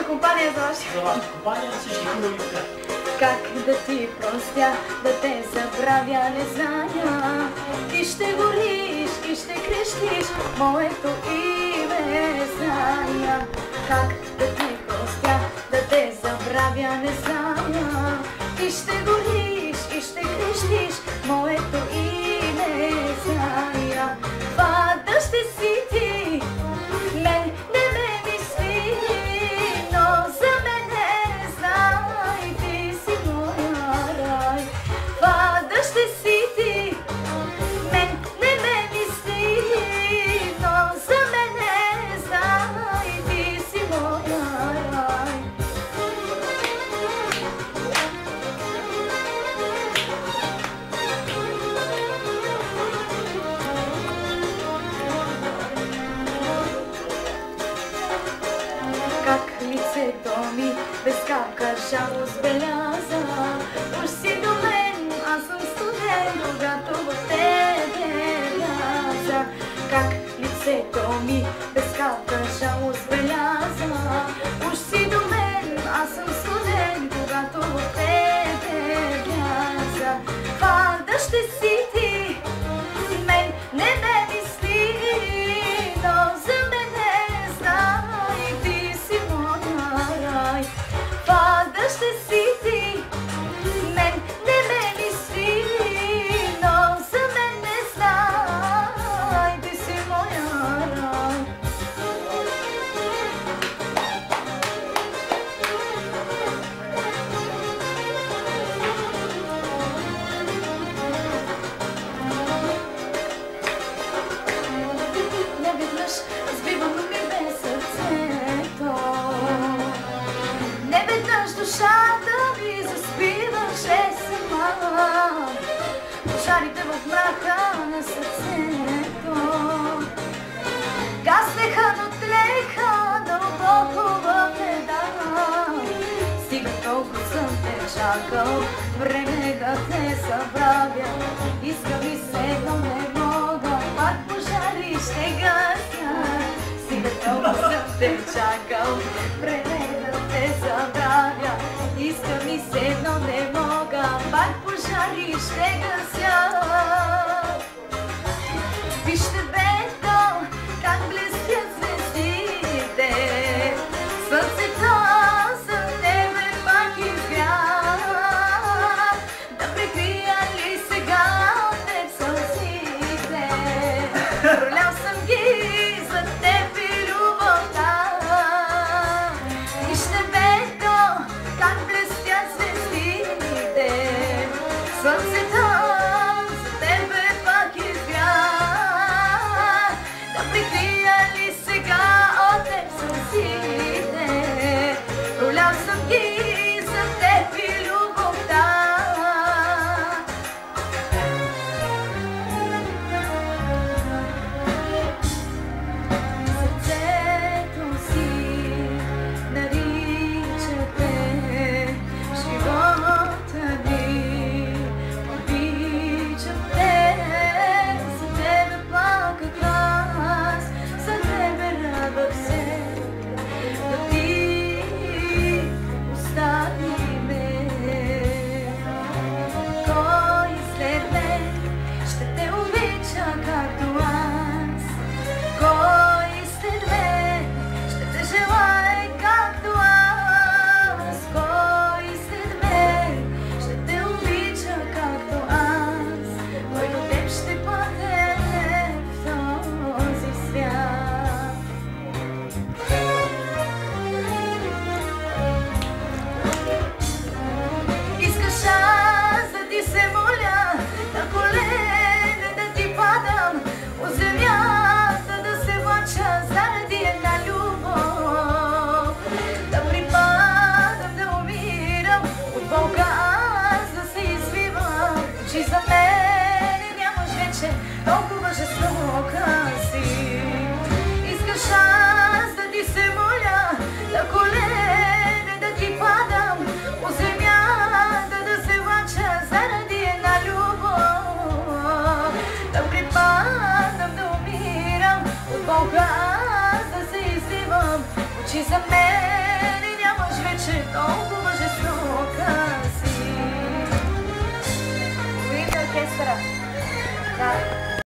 компания за вашата. За вашата компания, за всички хубави така. Как да ти простя, да те забравя, не зная. Ти ще гориш, ти ще крещиш, моето име зная. Как да ти простя, да те забравя, не зная. Ти ще гориш и ще крещиш, моето име зная. Вода ще си ти, мен не ме мисли, но за мене знай, ти си моя рай. Вода ще си ти, мен не ме мисли, но за мене знай, ти си моя рай. Как лицето ми без капка жалост беляза. Уж си до мен, аз съм студен, когато в тебе вляза. Как лицето ми без капка жалост беляза. Уж си до мен, аз съм студен, когато в тебе вляза. Вода ще си ти, мен не ме мисли, но за мене знай, ти си моя рай. Вода ще си ти, мен не ме мисли, но за мене знай, ти си моя рай. Неведнъж сбивано ми бе сърцето, неведнъж душата ми заспиваше сама. Пожарите в мрака на сърцето гаснеха, но тлеха дълбоко в неда. Стига толкова съм те чакал, време да те забравя. Иска ми се, но не мога, пак пожари ще гася. Стига толкова съм те чакал, време да те забравя. Иска ми се, но не мога, пак пожари ще гася. Вижте бето, как блестят звездите, слънцето за тебе пак изгря. Да прикрия ли сега от теб сълзите, пролял съм ги за теб и любовта. Вижте бето, как блестят звездите, слънцето за тебе пак изгря. Да прикрия ли сега от теб сълзите, пролял съм ги за теб и любовта. Сърцето си нарича те, живота ми обича те. За тебе плаках аз, за тебе радвах се, да ти остави ме. Кой след мен ще те обича както аз? Кой след мен ще те желае както аз? Кой след мен ще те обича както аз? Кой до теб ще падне в този свят? Искаш аз да ти се моля, на колене да ти падам, от земята да се влача заради една любов. Да припадам, да умирам, от болка аз да се извивам, че за мен нямаш вече толкова жестока си. Искаш аз да ти се моля, на колене да ти падам, от земята да се влача заради една любов. Да припадам, да умирам, от болка аз да се извивам, че за мен толкова жестока си. Чуете оркестъра? Да.